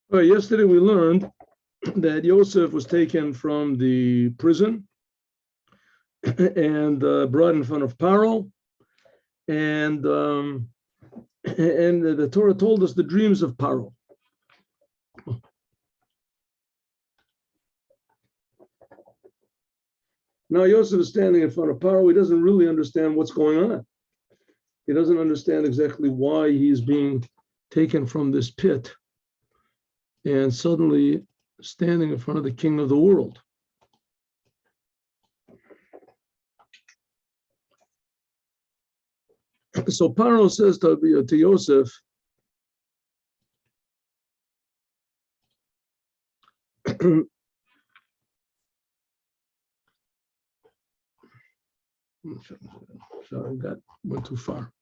All right, yesterday we learned that Yosef was taken from the prison and brought in front of Paro, and the Torah told us the dreams of Paro. Now Yosef is standing in front of Paro. He doesn't really understand what's going on. He doesn't understand exactly why he's being taken from this pit and suddenly standing in front of the king of the world. So Paro says to Yosef, sorry, went too far.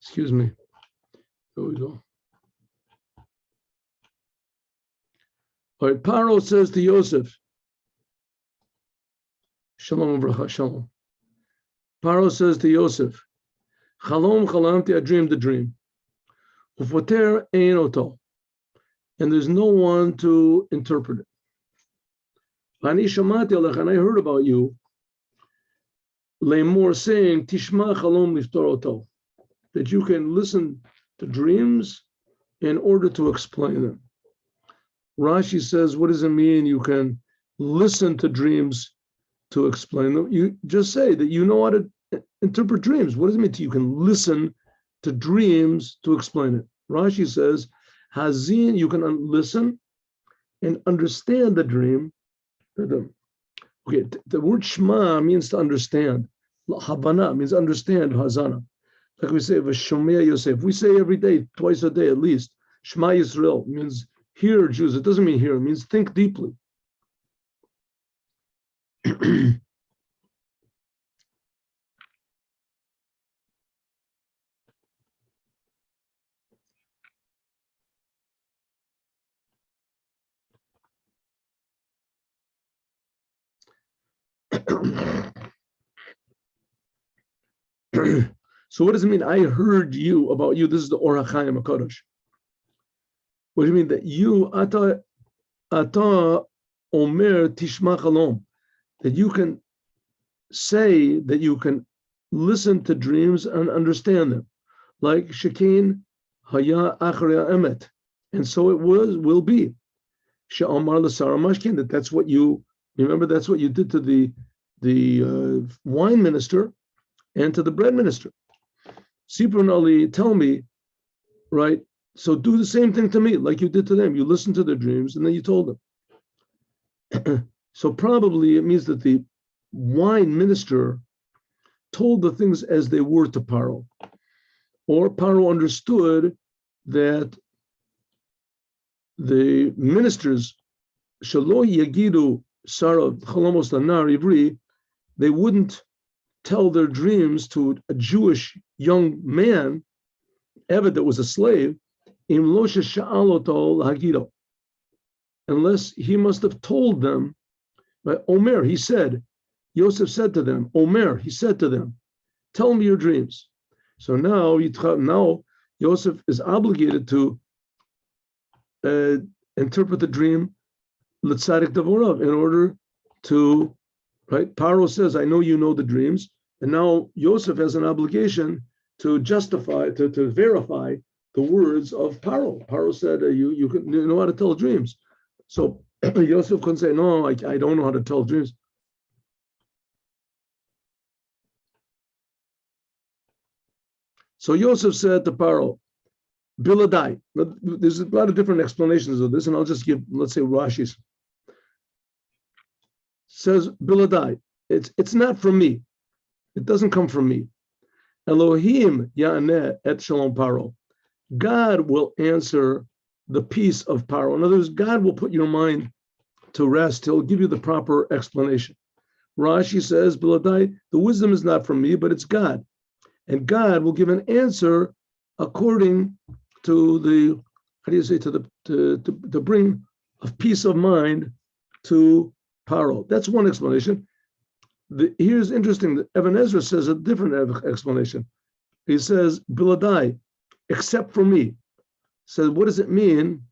Excuse me. There we go. All right, Paro says to Yosef, Shalom Avracha, Shalom. Paro says to Yosef, Chalom chalamti, I dreamed the dream. Ufoter ein oto, and there's no one to interpret it. V'ani shamati alech, and I heard about you, Lemor saying, Tishma chalom liftor oto, that you can listen to dreams in order to explain them. Rashi says, what does it mean you can listen to dreams to explain them? You just say that you know how to interpret dreams. What does it mean you can listen to dreams to explain it? Rashi says, Hazin, you can listen and understand the dream. Okay, the word Shema means to understand. Havana means understand, Hazana. Like we say, V'shomea Yosef. We say every day, twice a day at least, Shema Yisrael means hear, Jews. It doesn't mean hear, it means think deeply. So what does it mean? I heard you about you. This is the Or HaChaim HaKadosh. What do you mean that you, ata omer tishma chalom, that you can say that you can listen to dreams and understand them, like shekin haya achrei emet, and so it will be. She'amar l'sara mashkin, that's what you remember. That's what you did to the wine minister and to the bread minister. Sipron Ali, tell me, right? So do the same thing to me, like you did to them. You listened to their dreams and then you told them. So probably it means that the wine minister told the things as they were to Paro. Or Paro understood that the ministers, Shalo Yagidu Sarah Chalomos Lanar Ivri, they wouldn't tell their dreams to a Jewish young man, Eved that was a slave, unless he must have told them, right? Omer, he said, Yosef said to them, Omer, he said to them, tell me your dreams. So now Yosef is obligated to interpret the dream l'tzadik davorav in order to, right? Paro says, I know you know the dreams, and now Yosef has an obligation to justify, to verify the words of Paro. Paro said, you know how to tell dreams. So Yosef couldn't say, no, I don't know how to tell dreams. So Yosef said to Paro, Biladai. There's a lot of different explanations of this, and I'll just give, let's say, Rashi's. Says, Biladai, it's not from me. It doesn't come from me. Elohim ya'aneh et shalom Paro. God will answer the peace of Paro. In other words, God will put your mind to rest. He'll give you the proper explanation. Rashi says, Biladai, the wisdom is not from me, but it's God. And God will give an answer according to the, how do you say, to bring a peace of mind to Paro. That's one explanation. Here's interesting. That Ibn Ezra says a different explanation. He says, Biladai, except for me. Says, what does it mean?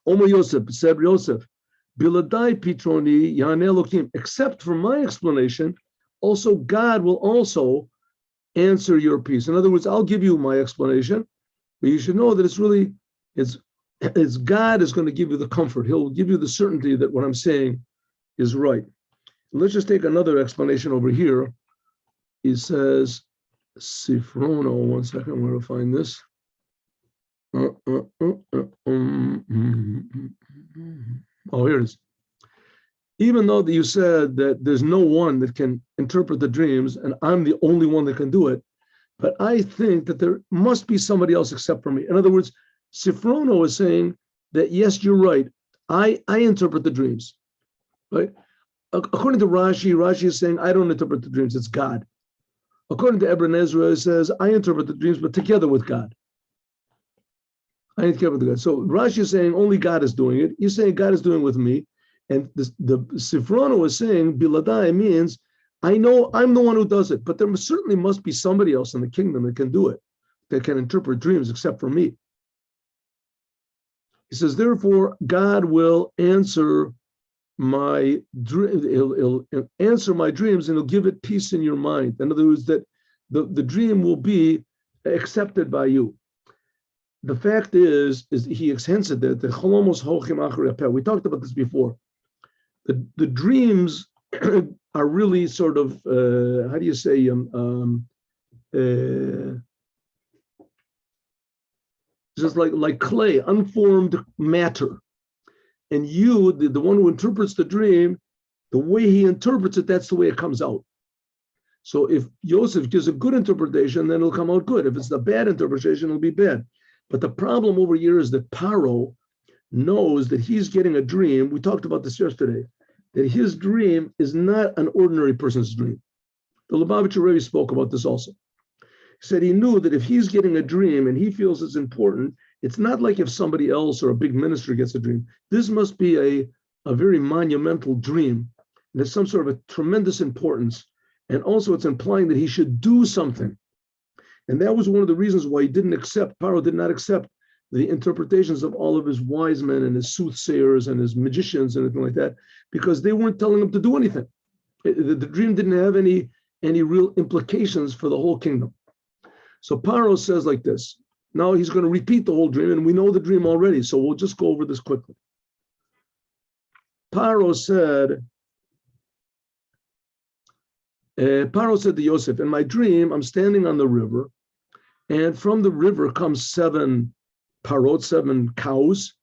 Omer Yosef, said Yosef, Biladai Pitroni Yane Elokim, except for my explanation, also God will also answer your piece. In other words, I'll give you my explanation, but you should know that it's God is going to give you the comfort. He'll give you the certainty that what I'm saying is right. Let's just take another explanation over here. He says, Sforno, one second, where to find this? Oh, here it is. Even though you said that there's no one that can interpret the dreams, and I'm the only one that can do it, but I think that there must be somebody else except for me. In other words, Sforno is saying that, yes, you're right. I interpret the dreams, right? According to Rashi, Rashi is saying, I don't interpret the dreams, it's God. According to Ibn Ezra, it says, I interpret the dreams, but together with God. I interpret with God. So Rashi is saying only God is doing it. You're saying God is doing it with me. And the Sforno is saying, Biladai means, I know I'm the one who does it, but there certainly must be somebody else in the kingdom that can do it, that can interpret dreams except for me. He says, therefore, God will answer my dream. He'll answer my dreams, and he'll give it peace in your mind. In other words, that the dream will be accepted by you. The fact is he hinted that the cholomos hochim achar yapeh. We talked about this before. The dreams are really sort of how do you say just like clay, unformed matter. And you, the one who interprets the dream, the way he interprets it, that's the way it comes out. So if Yosef gives a good interpretation, then it'll come out good. If it's the bad interpretation, it'll be bad. But the problem over here is that Paro knows that he's getting a dream. We talked about this yesterday, that his dream is not an ordinary person's dream. The Lubavitcher Rebbe spoke about this also. He said he knew that if he's getting a dream and he feels it's important, it's not like if somebody else or a big minister gets a dream. This must be a very monumental dream. And it's some sort of a tremendous importance. And also it's implying that he should do something. And that was one of the reasons why Paro did not accept the interpretations of all of his wise men and his soothsayers and his magicians and anything like that, because they weren't telling him to do anything. The dream didn't have any real implications for the whole kingdom. So Paro says like this. Now he's going to repeat the whole dream, and we know the dream already, so we'll just go over this quickly. Paro said to Yosef, in my dream, I'm standing on the river, and from the river comes 7 parot, 7 cows,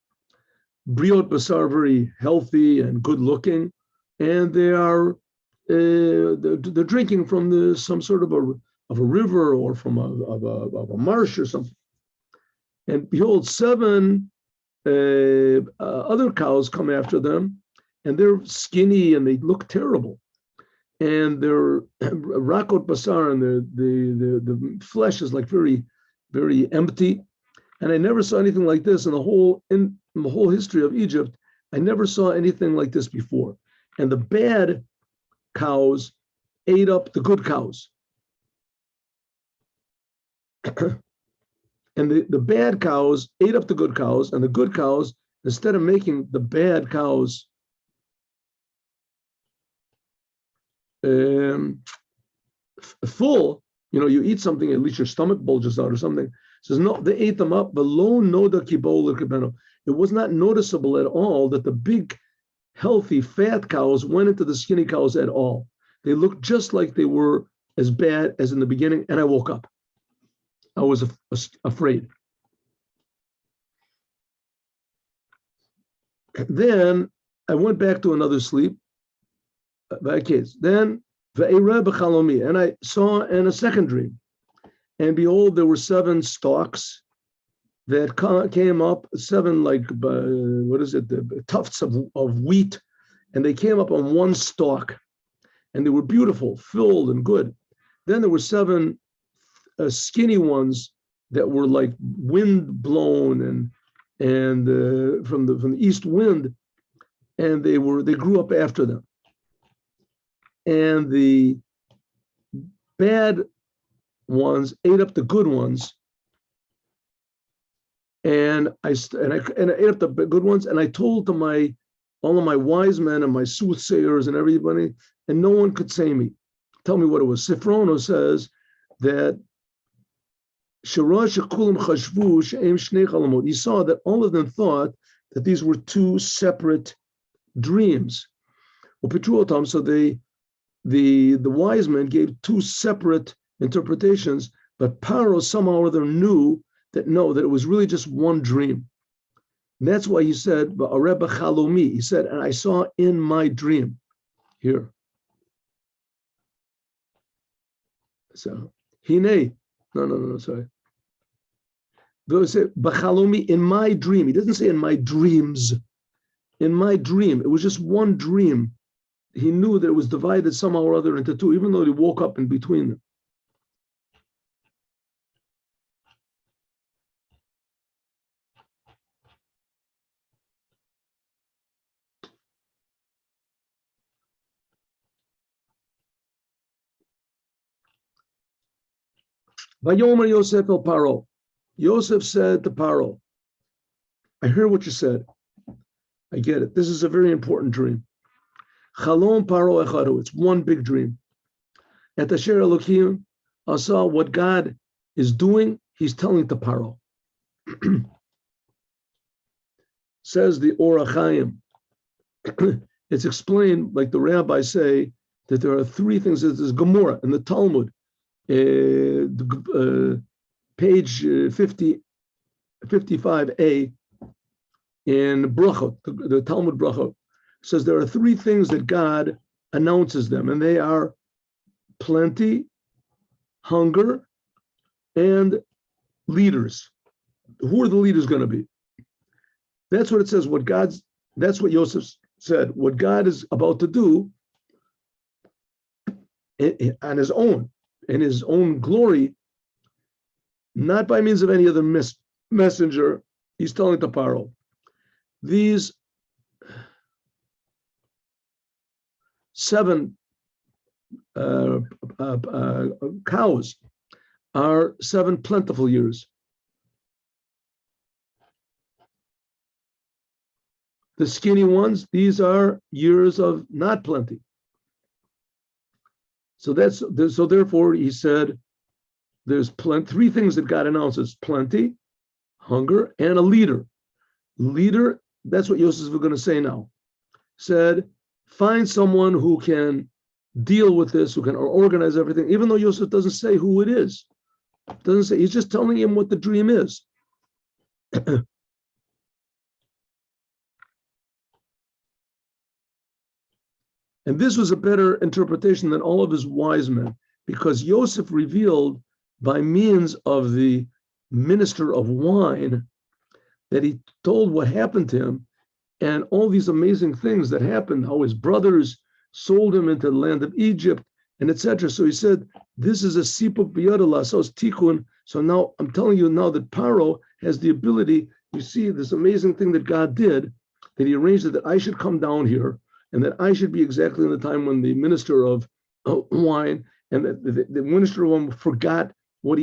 briot basar, very healthy and good looking, and they are they're drinking from some sort of a river or from a marsh or something. And behold, 7 other cows come after them, and they're skinny and they look terrible. And they're rakot basar, and the flesh is like very, very empty. And I never saw anything like this in the whole history of Egypt. I never saw anything like this before. And the bad cows ate up the good cows. And the bad cows ate up the good cows, and the good cows, instead of making the bad cows full, you eat something, at least your stomach bulges out or something. It says, no, they ate them up. Below noda kibol kibeno. It was not noticeable at all that the big, healthy, fat cows went into the skinny cows at all. They looked just like they were as bad as in the beginning, and I woke up. I was afraid. Then I went back to another sleep. Then, and I saw in a second dream, and behold, there were 7 stalks that came up, 7 the tufts of wheat, and they came up on one stalk, and they were beautiful, filled and good. Then there were 7 skinny ones that were like wind blown and from the east wind, and they grew up after them. and the bad ones ate up the good ones, and I ate up the good ones, and I told to all of my wise men and my soothsayers and everybody, and no one could say me. Tell me what it was. Sforno says that he saw that all of them thought that these were two separate dreams. So the wise men gave two separate interpretations, but Paro somehow or other knew that it was really just one dream. And that's why he said, he said, and I saw in my dream. Here. So, Hine, no, sorry. Those say, Bachalomi, in my dream. He doesn't say in my dreams. In my dream. It was just one dream. He knew that it was divided somehow or other into two, even though he woke up in between them. Vayomer Yosef el Paro. Yosef said to Paro, I hear what you said. I get it. This is a very important dream. Chalom Paro echadu. It's one big dream. At Asher Elokim, I saw what God is doing. He's telling to Paro. Says the Or HaChaim. It's explained, like the rabbis say, that there are three things. There's Gemara in the Talmud. Page 55a in Brachot, the Talmud Brachot, says there are three things that God announces them, and they are plenty, hunger, and leaders. Who are the leaders going to be? That's what it says. That's what Yosef said. What God is about to do on his own, in his own glory, not by means of any other messenger. He's telling to Paro, these 7 cows are 7 plentiful years. The skinny ones, these are years of not plenty. So therefore he said, there's 3 things that God announces: plenty, hunger, and a leader. Leader, that's what Yosef is going to say now. Said, find someone who can deal with this, who can organize everything, even though Yosef doesn't say who it is. Doesn't say, he's just telling him what the dream is. And this was a better interpretation than all of his wise men, because Yosef revealed by means of the minister of wine that he told what happened to him and all these amazing things that happened, how his brothers sold him into the land of Egypt and etc. So he said, this is a sipuk biyadallah, so it's tikkun. So now I'm telling you now that Paro has the ability, you see this amazing thing that God did, that he arranged it, that I should come down here and that I should be exactly in the time when the minister of wine and the minister of wine forgot what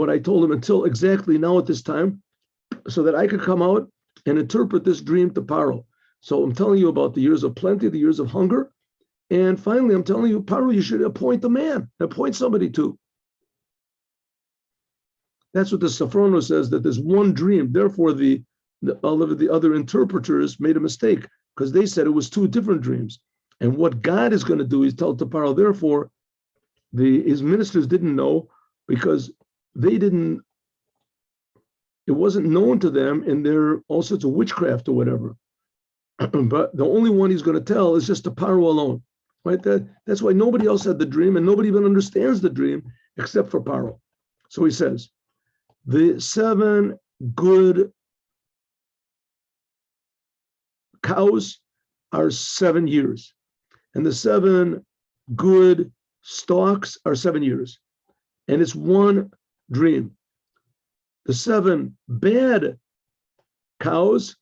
I told him until exactly now at this time, so that I could come out and interpret this dream to Paro. So I'm telling you about the years of plenty, the years of hunger, and finally I'm telling you, Paro, you should appoint a man, appoint somebody too. That's what the Sforno says, that there's one dream. Therefore, all of the other interpreters made a mistake because they said it was 2 different dreams. And what God is going to do is tell to Paro. Therefore, his ministers didn't know because it wasn't known to them in their all sorts of witchcraft or whatever. But the only one he's going to tell is just to Paro alone, right? That's why nobody else had the dream and nobody even understands the dream except for Paro. So he says, the 7 good cows are 7 years, and the 7 good stalks are 7 years, and it's one dream. The 7 bad cows,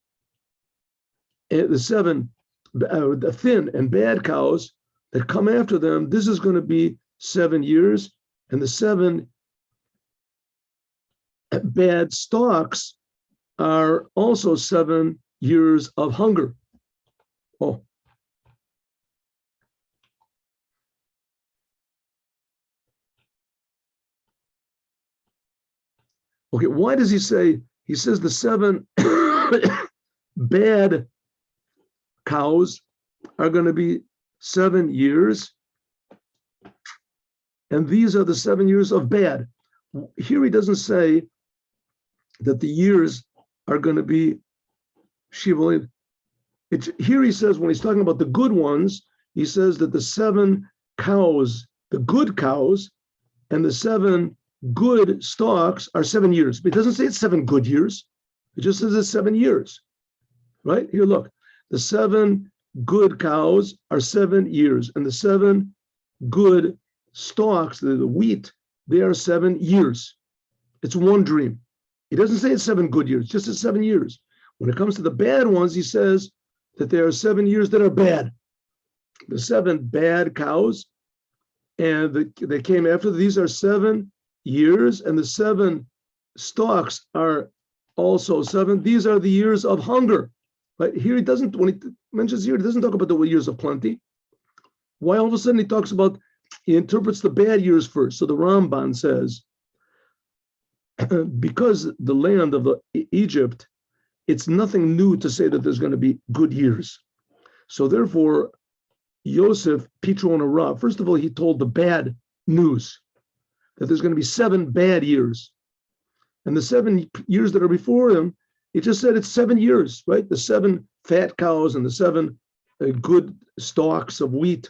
the 7 the thin and bad cows, that come after them, this is going to be 7 years, and the 7 bad stalks are also 7 years of hunger. Oh. Okay, why does he say, he says the 7 bad cows are going to be 7 years, and these are the 7 years of bad. Here he doesn't say that the years are going to be Shivalin. Here he says, when he's talking about the good ones, he says that the 7 cows, the good cows, and the 7 good stalks are 7 years. But it doesn't say it's 7 good years. It just says it's 7 years. Right? Here, look. The 7 good cows are 7 years, and the 7 good stalks, the wheat, they are 7 years. It's one dream. He doesn't say it's 7 good years, just it's 7 years. When it comes to the bad ones, he says that there are 7 years that are bad. The 7 bad cows, and they came after, these are 7 years, and the 7 stalks are also 7. These are the years of hunger. Right? Here he doesn't, when he mentions here, he doesn't talk about the years of plenty. Why all of a sudden he talks about, he interprets the bad years first. So the Ramban says, because the land of Egypt, it's nothing new to say that there's going to be good years. So therefore, Yosef, Pitron Ra, first of all, he told the bad news, that there's going to be 7 bad years. And the 7 years that are before him, he just said it's 7 years, right? The 7 fat cows and the 7 good stalks of wheat,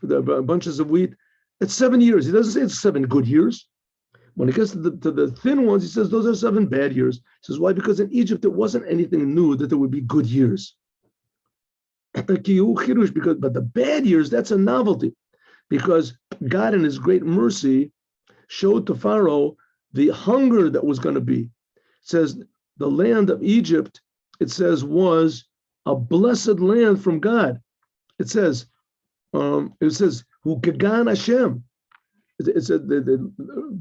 the bunches of wheat. It's 7 years. He doesn't say it's 7 good years. When it gets to the thin ones, he says those are 7 bad years. He says, why? Because in Egypt, there wasn't anything new that there would be good years. But the bad years, that's a novelty. Because God in his great mercy showed to Pharaoh the hunger that was going to be. It says the land of Egypt, it says, was a blessed land from God. It says, who Gagan Hashem. It said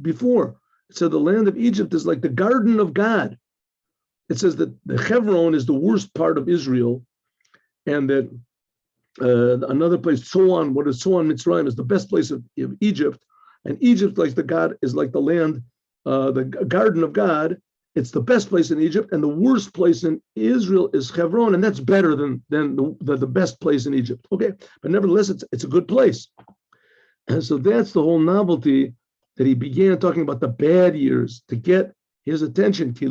before. It said the land of Egypt is like the garden of God. It says that the Hebron is the worst part of Israel, and that another place, Tzoan, what is Tzoan Mitzrayim, is the best place of Egypt. And Egypt, like the God, is like the land, the garden of God. It's the best place in Egypt, and the worst place in Israel is Hebron, and that's better than the best place in Egypt. Okay, but nevertheless, it's a good place. And so that's the whole novelty that he began talking about the bad years to get his attention. Because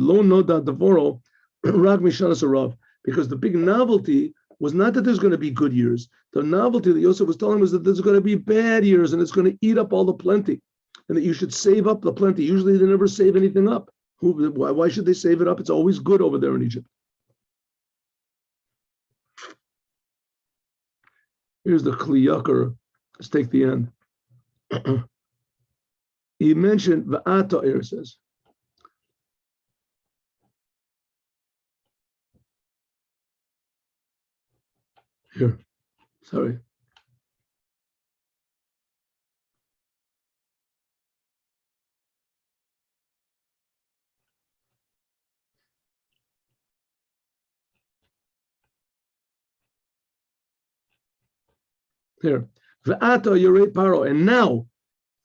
the big novelty was not that there's going to be good years. The novelty that Yosef was telling him was that there's going to be bad years, and it's going to eat up all the plenty, and that you should save up the plenty. Usually they never save anything up. Why should they save it up? It's always good over there in Egypt. Here's the Kli Ykar. Let's take the end. He mentioned Va'ata, here it says. Here, sorry. Here, Va'ata Yorei Paro, and now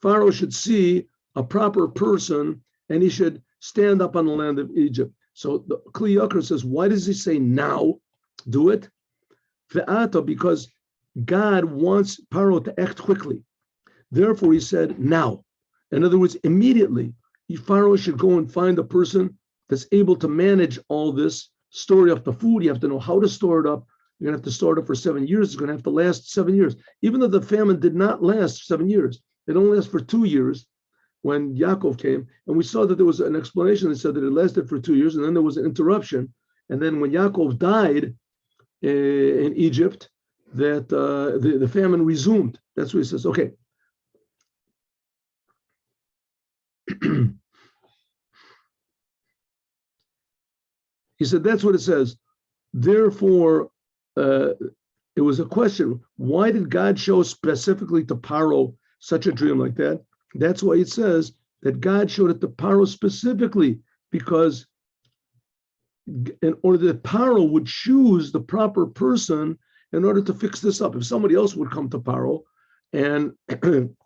Pharaoh should see a proper person, and he should stand up on the land of Egypt. So the Kli Ykar says, why does he say now? Do it. Ve'ata, because God wants Pharaoh to act quickly. Therefore, he said now. In other words, immediately, Pharaoh should go and find a person that's able to manage all this, store up the food. You have to know how to store it up. You're going to have to store it up for 7 years. It's going to have to last 7 years. Even though the famine did not last 7 years, it only lasted for 2 years when Yaakov came. And we saw that there was an explanation that said that it lasted for 2 years, and then there was an interruption. And then when Yaakov died in Egypt, that the famine resumed. That's what he says. Okay. He said, that's what it says. Therefore, it was a question. Why did God show specifically to Paro such a dream like that? That's why it says that God showed it to Paro specifically, because in order that Paro would choose the proper person in order to fix this up. If somebody else would come to Paro and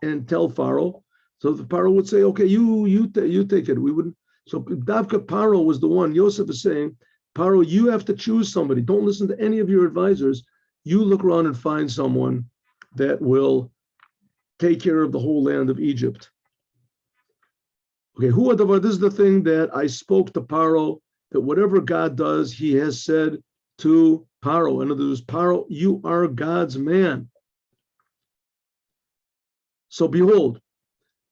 and tell Paro, so the Paro would say, "Okay, you take it." We wouldn't. So Davka Paro was the one. Yosef is saying, "Paro, you have to choose somebody. Don't listen to any of your advisors. You look around and find someone that will take care of the whole land of Egypt." Okay, this is the thing that I spoke to Paro, that whatever God does, he has said to Paro. In other words, Paro, you are God's man. So behold,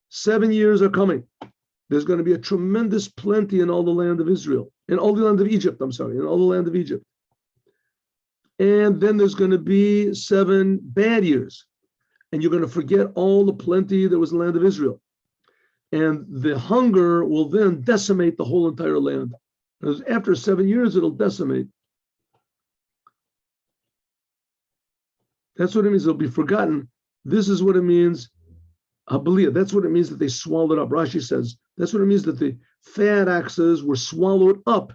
7 years are coming. There's going to be a tremendous plenty in all the land of Israel, in all the land of Egypt, in all the land of Egypt. And then there's going to be 7 bad years. And you're going to forget all the plenty that was in the land of Israel. And the hunger will then decimate the whole entire land. After 7 years, it'll decimate. That's what it means. It'll be forgotten. This is what it means. Habaliyah. That's what it means that they swallowed up. Rashi says that's what it means that the fat oxes were swallowed up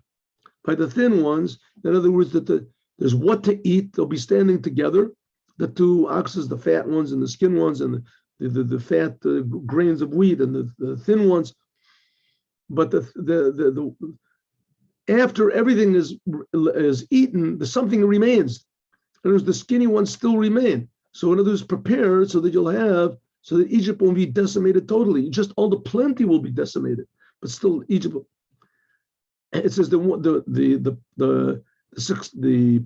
by the thin ones. In other words, that there's what to eat. They'll be standing together. The 2 oxes, the fat ones and the skin ones, and the fat grains of wheat and the thin ones. But the after everything is eaten, something remains. In other words, the skinny ones still remain. So in other words, prepare so that Egypt won't be decimated totally. Just all the plenty will be decimated, but still Egypt. It says the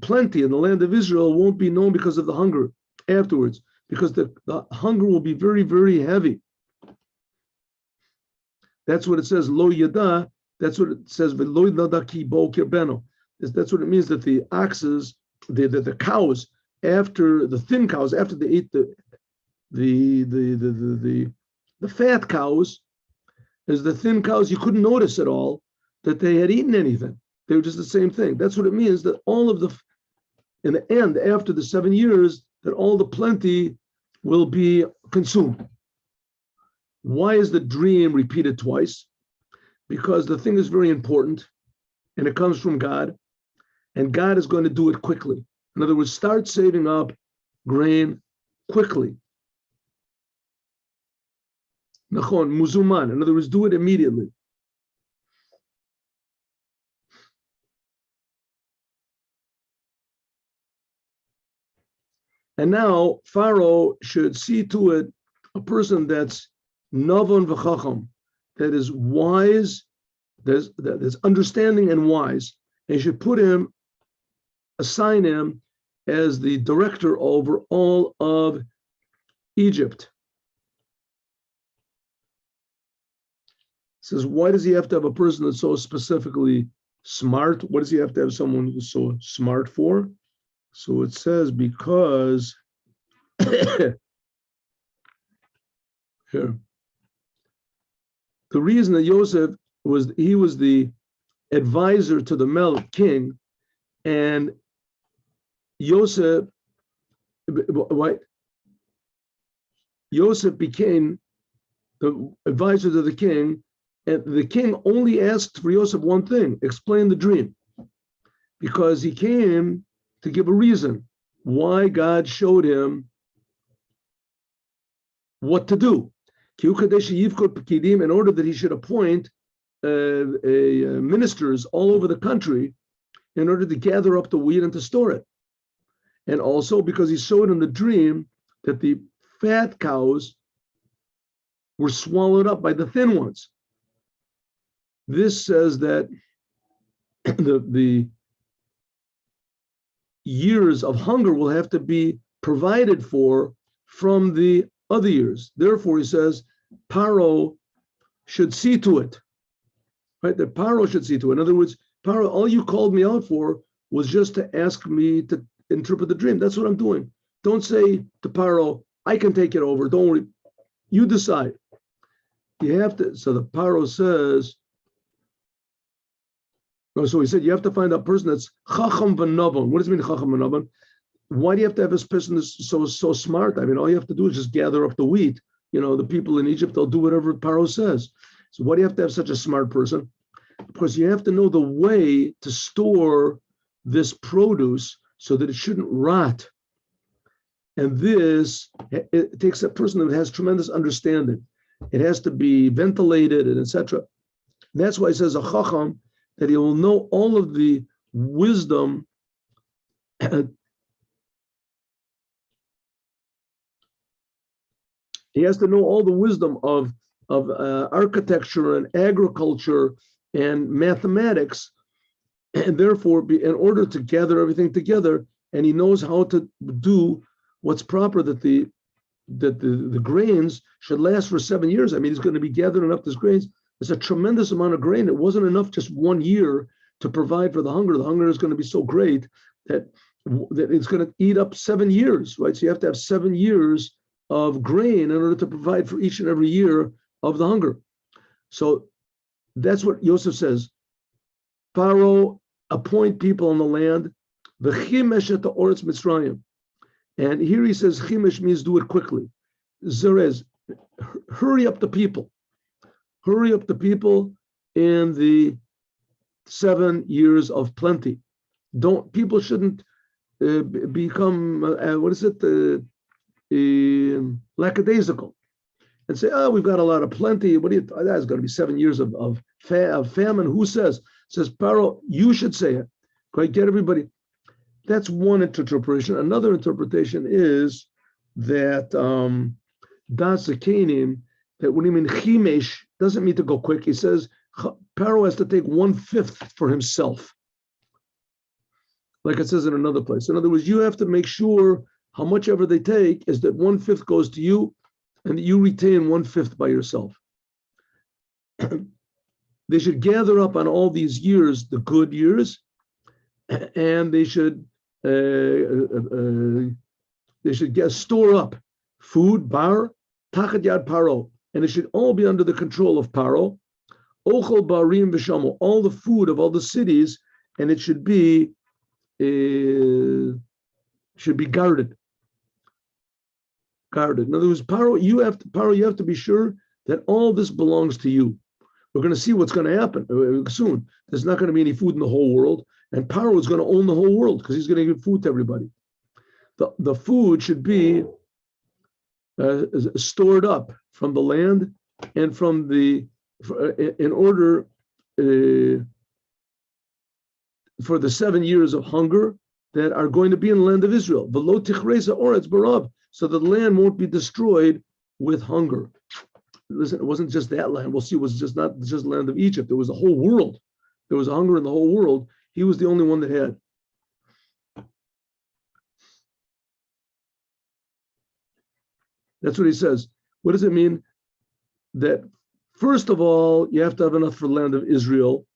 plenty in the land of Israel won't be known because of the hunger afterwards, because the hunger will be very, very heavy. That's what it says. Lo yada. That's what it says. Lo yada ki bo kirbeno. That's what it means that the oxes, the cows, after the thin cows, after they ate the fat cows, as the thin cows, you couldn't notice at all that they had eaten anything. They were just the same thing. That's what it means, that all of in the end, after the 7 years, that all the plenty will be consumed. Why is the dream repeated twice? Because the thing is very important, and it comes from God, and God is going to do it quickly. In other words, start saving up grain quickly. Nachon, muzuman. In other words, do it immediately. And now Pharaoh should see to it a person that's navon v'chacham, that is wise, that's understanding and wise, and he should assign him as the director over all of Egypt. It says, why does he have to have a person that's so specifically smart? What does he have to have someone who's so smart for? So it says, because here, the reason that Yosef was the advisor to the king, and Yosef became the advisor to the king, and the king only asked for Yosef one thing: explain the dream, because he came to give a reason why God showed him what to do. In order that he should appoint ministers all over the country in order to gather up the wheat and to store it. And also because he showed in the dream that the fat cows were swallowed up by the thin ones. This says that the years of hunger will have to be provided for from the other years. Therefore, he says, Paro should see to it, right? That Paro should see to it. In other words, Paro, all you called me out for was just to ask me to interpret the dream. That's what I'm doing. Don't say to Paro, I can take it over. Don't worry. You decide. You have to. So the Paro says, no, so he said, you have to find a person that's chacham v'navan. What does it mean, chacham v'navan? why do you have to have this person that's so smart? I mean, all you have to do is just gather up the wheat. The people in Egypt, they'll do whatever Paro says. So why do you have to have such a smart person? Because you have to know the way to store this produce so that it shouldn't rot. And this, it takes a person that has tremendous understanding. It has to be ventilated and etc. That's why it says a chacham, that he will know all of the wisdom. He has to know all the wisdom of architecture and agriculture and mathematics, and therefore, in order to gather everything together, and he knows how to do what's proper, that the grains should last for 7 years. I mean, he's going to be gathering up these grains. It's a tremendous amount of grain. It wasn't enough just 1 year to provide for the hunger. The hunger is going to be so great that it's going to eat up 7 years, right? So you have to have 7 years of grain in order to provide for each and every year of the hunger. So that's what Yosef says. Paro, appoint people on the land. The chimesh at the oretz Mitzrayim. And here he says chimesh means do it quickly. Zerez, hurry up the people. Hurry up the people in the 7 years of plenty. People shouldn't become lackadaisical and say, oh, we've got a lot of plenty. That's going to be 7 years of famine. Who says? It says, Paro, you should say it. Right? Get everybody. That's one interpretation. Another interpretation is that Das Zakenim, that when you mean chimesh, doesn't mean to go quick. He says Paro has to take 1/5 for himself. Like it says in another place. In other words, you have to make sure how much ever they take is that 1/5 goes to you and you retain 1/5 by yourself. They should gather up on all these years, the good years, and they should store up food, bar, tachat yad paro, and it should all be under the control of Paro. Ochel barim v'shamo, all the food of all the cities, and it should be guarded. Guarded. In other words, Paro, you have to be sure that all this belongs to you. We're going to see what's going to happen soon. There's not going to be any food in the whole world, and Paro is going to own the whole world because he's going to give food to everybody. The food should be stored up from the land and from in order for the 7 years of hunger that are going to be in the land of Israel. V'lo tichreza oretz barav, so the land won't be destroyed with hunger. Listen, it wasn't just that land. We'll see. It was not just the land of Egypt. It was the whole world. There was hunger in the whole world. He was the only one that had. That's what he says. What does it mean? That first of all, you have to have enough for the land of Israel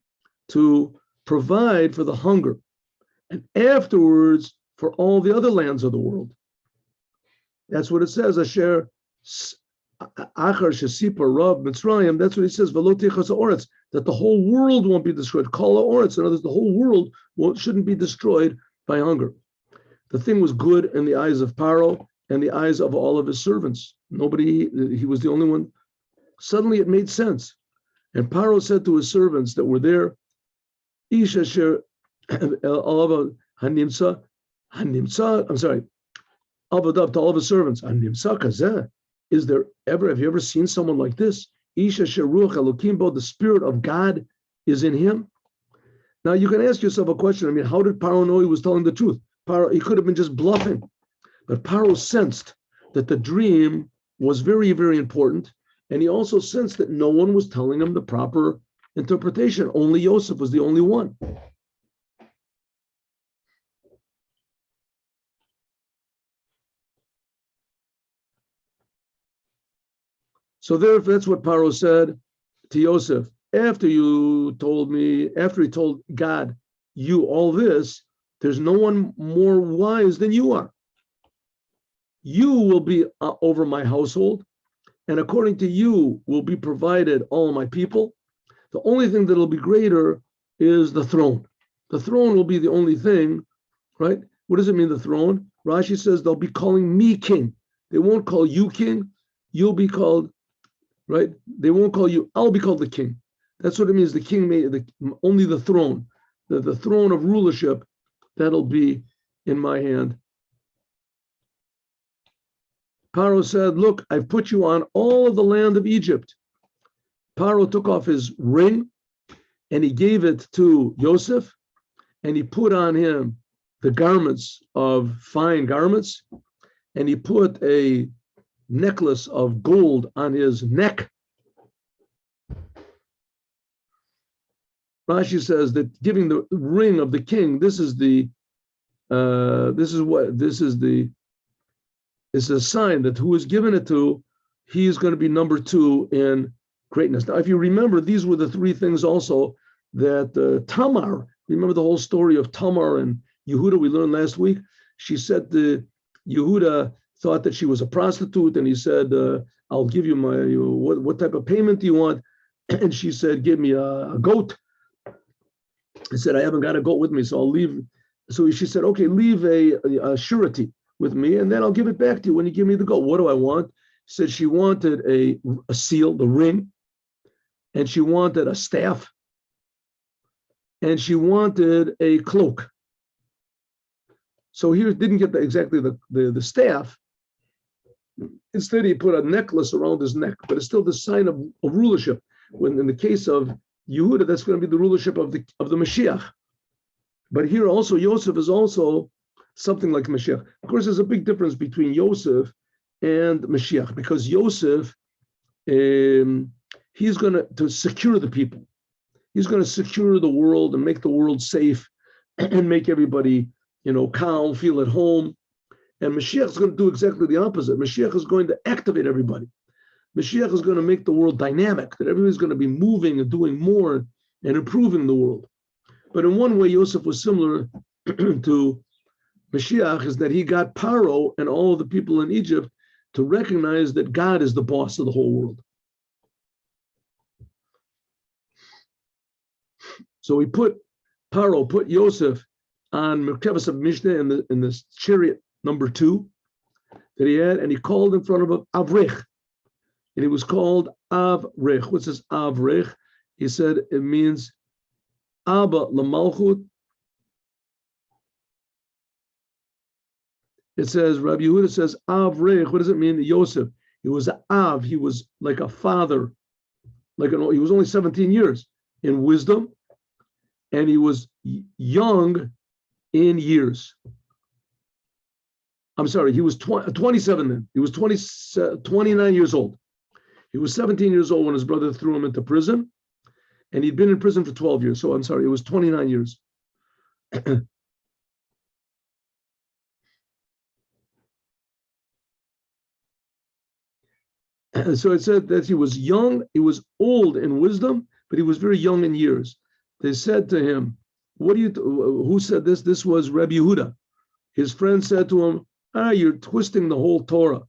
to provide for the hunger, and afterwards for all the other lands of the world. That's what it says. Asher achar shesipa rav Mitzrayim. That's what he says. V'lo tichas ha'oretz, that the whole world won't be destroyed. Kol ha'oretz, in other words, the whole world shouldn't be destroyed by hunger. The thing was good in the eyes of Paro and the eyes of all of his servants. He was the only one. Suddenly it made sense. And Paro said to his servants that were there, Ish asher hanimsa, I'm sorry, Avadav, to all of his servants, hanimsa kazeh, have you ever seen someone like this? Ish asher ruach elokim bo, the spirit of God is in him. Now you can ask yourself a question. I mean, how did Paro know he was telling the truth? He could have been just bluffing. But Paro sensed that the dream was very, very important. And he also sensed that no one was telling him the proper interpretation. Only Yosef was the only one. So therefore, that's what Paro said to Yosef. After he told God, you all this, there's no one more wise than you are. You will be over my household, and according to you will be provided all my people. The only thing that will be greater is the throne. The throne will be the only thing, right? What does it mean, the throne? Rashi says they'll be calling me king. They won't call you king. You'll be called, right? They won't call you. I'll be called the king. That's what it means. The king only the throne, the throne of rulership, that'll be in my hand. Paro said, look, I've put you on all of the land of Egypt. Paro took off his ring and he gave it to Yosef, and he put on him the garments of fine garments, and he put a necklace of gold on his neck. Rashi says that giving the ring of the king, it's a sign that who is given it to, he is going to be number 2 in greatness. Now, if you remember, these were the 3 things also that Tamar, remember the whole story of Tamar and Yehuda we learned last week? She said Yehuda thought that she was a prostitute, and he said, I'll give you what type of payment do you want? And she said, give me a goat. He said, I haven't got a goat with me, so I'll leave. So she said, okay, leave a surety with me, and then I'll give it back to you when you give me the goat. What do I want? She said she wanted a seal, the ring, and she wanted a staff, and she wanted a cloak. So here didn't get exactly the staff. Instead, he put a necklace around his neck, but it's still the sign of rulership. When in the case of Yehuda, that's going to be the rulership of the Mashiach. But here also, Yosef is also something like Mashiach. Of course, there's a big difference between Yosef and Mashiach, because Yosef, he's going to secure the people. He's going to secure the world and make the world safe and make everybody, calm, feel at home. And Mashiach is going to do exactly the opposite. Mashiach is going to activate everybody. Mashiach is going to make the world dynamic, that everybody's going to be moving and doing more and improving the world. But in one way, Yosef was similar to Mashiach, is that he got Paro and all of the people in Egypt to recognize that God is the boss of the whole world. So he put Yosef on Merkavas of Mishnah in the chariot number 2 that he had, and he called in front of him Avrech. And he was called Avrech. What's this Avrech? He said it means Abba Lamalchut. It says, Rabbi Yehuda says, Avrech. What does it mean? Yosef. He was an Av. He was like a father. He was only 17 years in wisdom, and he was young in years. I'm sorry, he was 27 then. He was 29 years old. He was 17 years old when his brother threw him into prison, and he'd been in prison for 12 years. So I'm sorry, it was 29 years. So it said that he was young, he was old in wisdom, but he was very young in years. They said to him, who said this? This was Rabbi Yehuda. His friend said to him, you're twisting the whole Torah.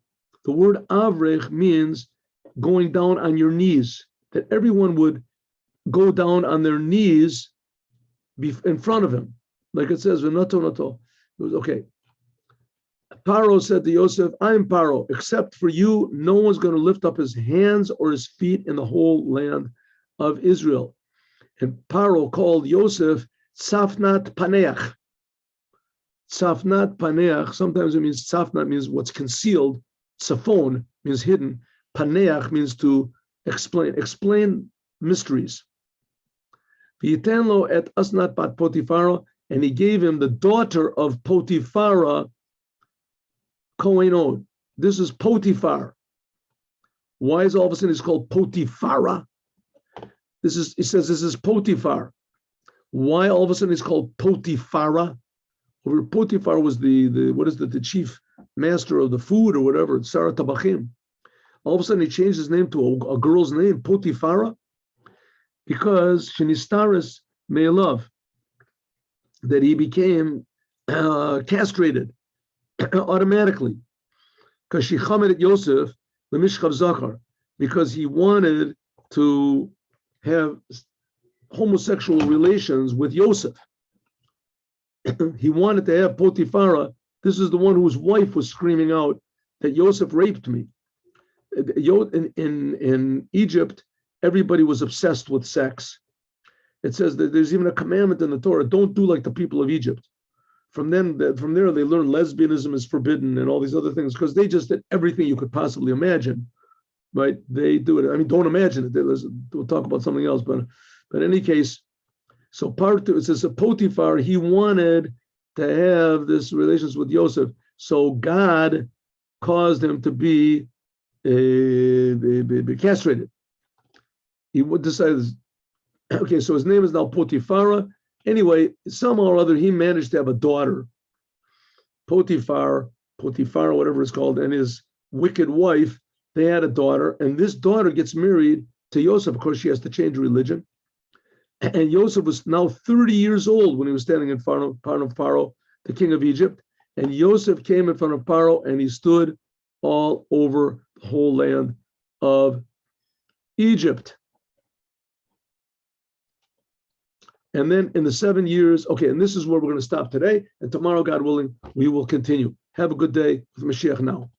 The word Avrech means going down on your knees, that everyone would go down on their knees in front of him. Like it says, V'nato. It was okay. Paro said to Yosef, I'm Paro, except for you, no one's going to lift up his hands or his feet in the whole land of Israel. And Paro called Yosef Tzafnat Paneach. Tzafnat Paneach, sometimes it means Tzafnat means what's concealed. Tzafon means hidden. Paneach means to explain mysteries. V'yitenlo et Asnat bat Potifara, and he gave him the daughter of Potifara, Kohenot. This is Potiphar. Why is all of a sudden it's called Potifara? It says this is Potiphar. Why all of a sudden it's called Potifara? Potiphar was the chief master of the food or whatever, Sarah Tabachim. All of a sudden he changed his name to a girl's name, Potifara, because Shenistaris Me'elav, that he became castrated automatically. Because she chamed Yosef, the Mishchav Zachar, because he wanted to have homosexual relations with Yosef. He wanted to have Potifara, This is the one whose wife was screaming out that Yosef raped me. In Egypt, everybody was obsessed with sex. It says that there's even a commandment in the Torah: don't do like the people of Egypt. From there, they learn lesbianism is forbidden and all these other things because they just did everything you could possibly imagine. Right? They do it. I mean, don't imagine it. We'll talk about something else, but in any case, so part two, it says Potiphar, he wanted to have this relations with Yosef, so God caused him to be castrated. He would decide. Okay, so his name is now Potiphar. Anyway, somehow or other, he managed to have a daughter. Potiphar, whatever it's called, and his wicked wife, they had a daughter, and this daughter gets married to Yosef. Of course, she has to change religion. And Yosef was now 30 years old when he was standing in front of Pharaoh, the king of Egypt. And Yosef came in front of Pharaoh, and he stood all over the whole land of Egypt. And then in the 7 years, okay, and this is where we're going to stop today. And tomorrow, God willing, we will continue. Have a good day with Mashiach now.